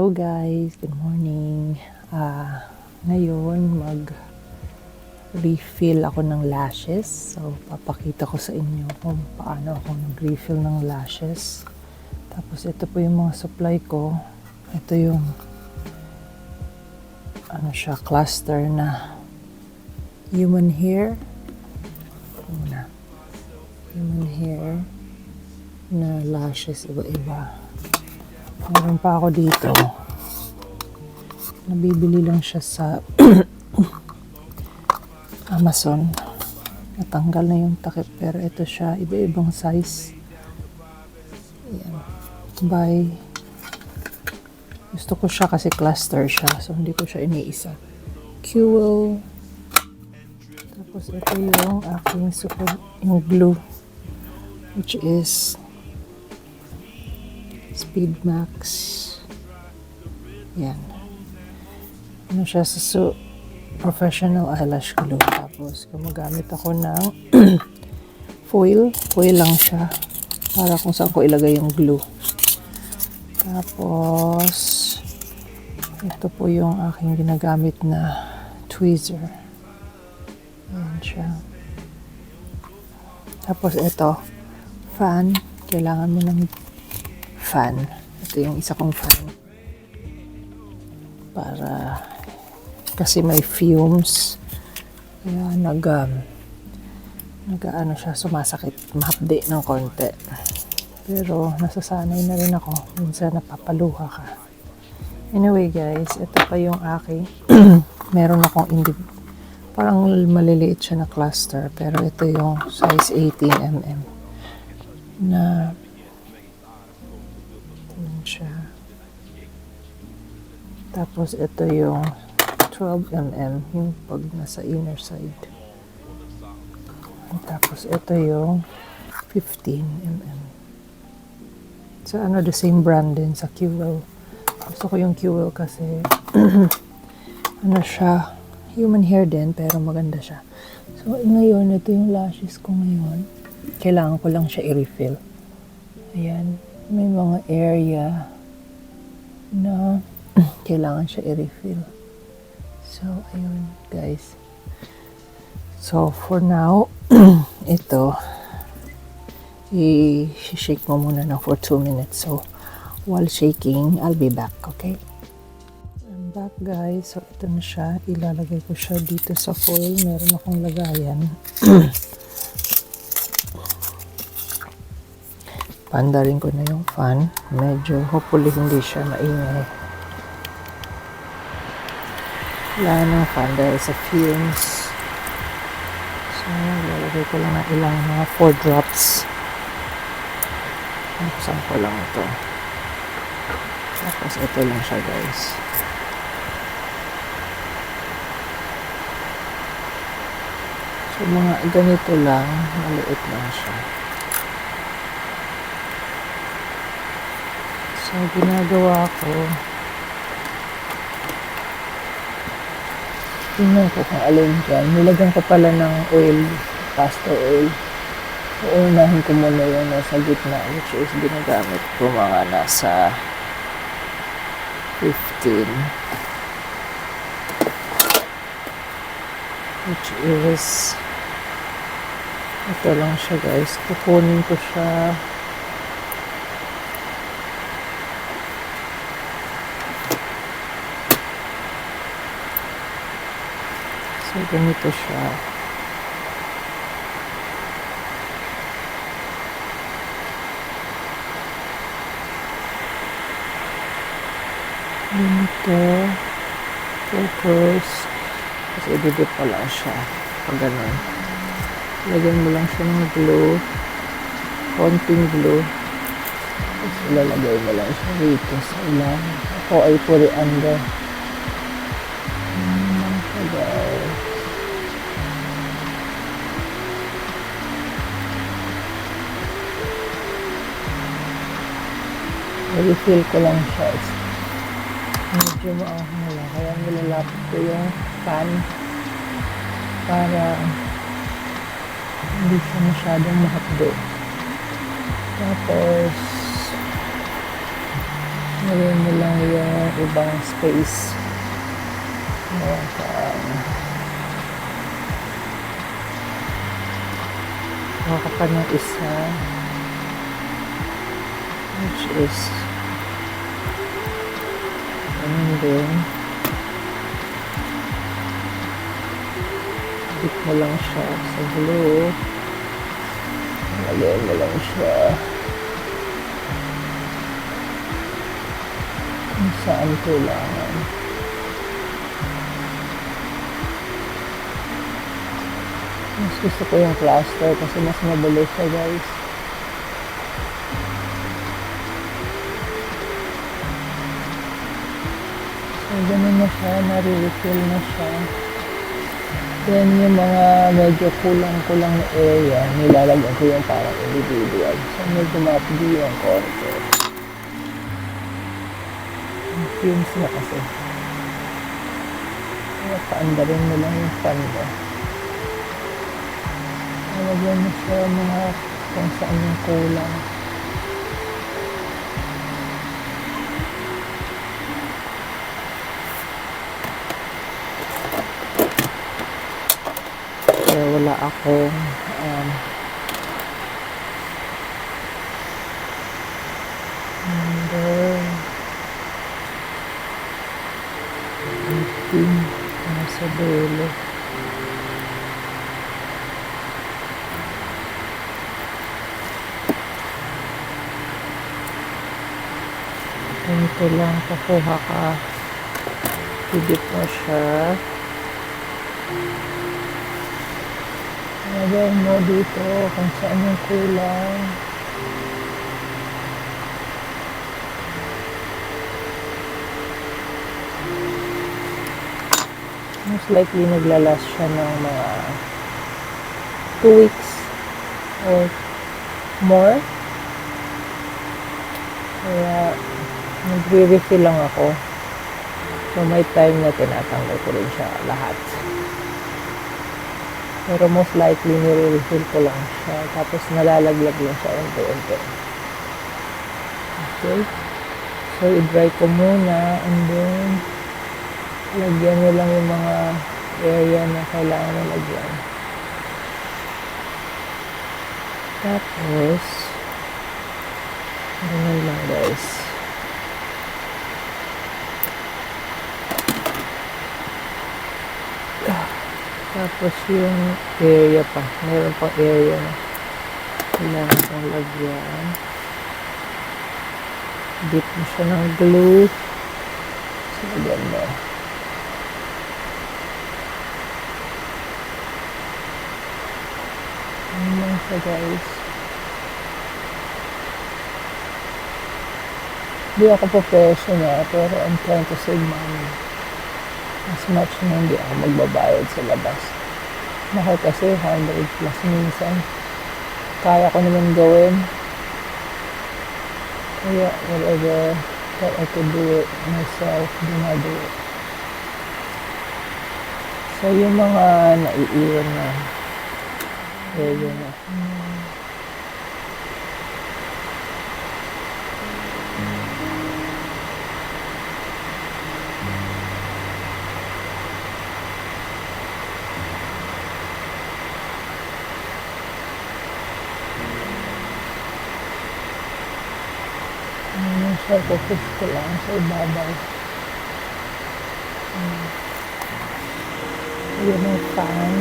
Hello guys, good morning. Ngayon mag-refill ako ng lashes. So papakita ko sa inyo kung paano ako nag-refill ng lashes. Tapos ito po yung mga supply ko. Ito yung cluster na human hair. Human hair na lashes iba-iba. Meron pa ako dito. Nabibili lang siya sa Amazon. Natanggal na yung takip pero ito siya, iba-ibang size. Ayan. Gusto ko siya kasi cluster siya, so hindi ko siya iniisa. Qwell. Tapos ito yung aking yung glue, which is Speed Max. Yan. Ano siya sa professional eyelash glue. Tapos gumagamit ako ng foil. Foil lang siya para kung saan ko ilagay yung glue. Tapos ito po yung aking ginagamit na tweezer. Ayan siya. Tapos ito, fan. Kailangan mo ng fan. Ito yung isa kong fan. Para kasi may fumes. Kaya siya, sumasakit. Mahapdi ng konti. Pero nasasanay na rin ako. Minsan napapaluha ka. Anyway guys, ito pa yung aking meron akong parang maliliit siya na cluster. Pero ito yung size 18mm na siya. Tapos ito yung 12mm yung pag nasa inner side. Tapos ito yung 15mm. So the same brand din sa Qwell. Gusto ko yung Qwell kasi siya, human hair din pero maganda siya. So ngayon, ito yung lashes ko ngayon. Kailangan ko lang siya i-refill. Ayan. May mga area na kailangan siya i-refill. So, ayun guys. So, for now, ito, i-shake mo muna na for 2 minutes. So, while shaking, I'll be back, okay? I'm back guys. So, ito na siya. Ilalagay ko siya dito sa foil. Meron akong lagayan. Pandarin ko na yung fan. Medyo, hopefully, hindi siya maingay. Wala ng fan dahil sa fumes. So, lalagay ko lang ng ilang mga 4 drops. Buksan ko lang ito. Tapos, ito lang siya, guys. So, mga ganito lang. Maliit lang siya. So, ginagawa ko, tingnan ko kung alin dyan. Nilagyan ko pala ng oil, castor oil. Uunahin ko muna yung nasa gitna, which is ginagamit ko mga nasa 15. Which is, ito lang siya guys. Kukunin ko siya. So, ganito siya. Ganito. Focus. Kasi ididip pa lang siya. Pag ganun. Lagyan mo lang siya ng glue. Konting glue. Tapos ilalagay mo lang siya dito sa ilang. Ako ay puri under. I-refill ko lang siya. Medyo maahang na lang. Kaya nilalapit ko yung fan para hindi siya masyadong mahapdo. Tapos Ngayon mo lang yung ibang space. Ayan, maka pa ng isa, which is ganun din. Dip mo lang siya sa glue. Lagyan mo lang siya kung saan kailangan. Mas gusto ko yung plaster kasi mas mabilis siya, guys. So, ganun na siya. Nare-refill na siya. Then, yung mga medyo kulang-kulang na area, nilalagyan ko yung parang individual. So, medyo mapili yung konti. Ang fumes na kasi. Kaya paanda rin mo lang yung fan mo. Nalagyan mo siya mga kung saan yung kulang. Kaya wala akong number 18 nasa dulo. Ganito lang, kukuha ka, higit mo siya. Lagay mo dito kung saan yung kulang. Most likely naglalast siya ng mga 2 weeks or more. Kaya nagre-refill lang ako. So may time na tinatanggal ko rin siya lahat. Pero most likely nire-refill ko lang siya. Tapos nalalaglag lang siya unti-unti. Okay. So i-dry ko muna and then lagyan mo lang yung mga area na kailangan na lagyan. Tapos ganun lang, guys. Tapos yung area pa, mayroon pang area na kailangan pang lagyan. Dip mo siya ng glue. So lagyan mo. Ano lang siya, guys. Hindi ako professional, pero I'm trying to save money. As much na hindi ako magbabayad sa labas. Mahal kasi 100 plus minsan. Kaya ko naman gawin. Kaya whatever that I could do it myself, then I do it. So yung mga naiiwan na area na. Focus ko lang sa ibabaw. Ayan ang fan.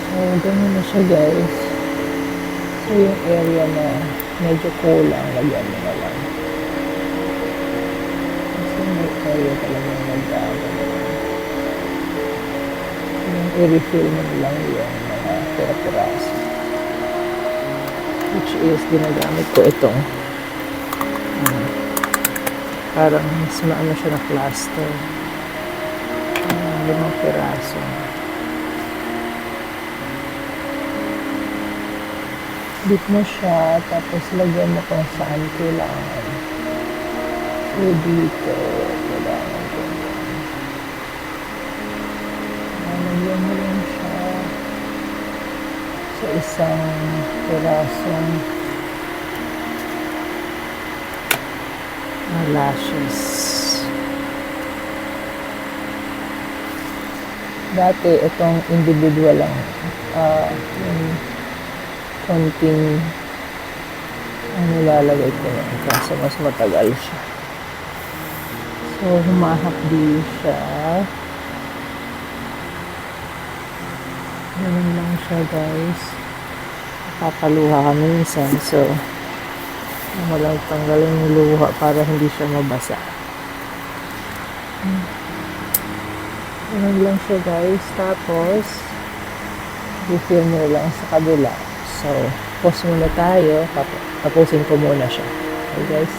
So, ganun na siya, guys. So, yung area na medyo kulang, lagyan mo na lang. Kasi may area talaga nagdagan. Yung i-refill mo lang yung mga pera-peraso. Which is, ginagamit ko itong parang mas maano siya na plaster. 5 piraso. Dip mo siya, tapos lagyan mo kung saan kailangan. So, dito, kailangan ko. Lagyan mo lang siya sa isang pirasong lashes. Dati itong individual lang, yung konting ang nilalagay ko yan kasi mas matagal siya. So humahapdi siya. Ganun lang siya guys. Papaluha kami minsan, so walang tanggalin yung luha para hindi siya mabasa. Ganun lang siya guys. Tapos refill mo lang sa kabila. So pause muna tayo, tapusin ko muna siya. Okay guys.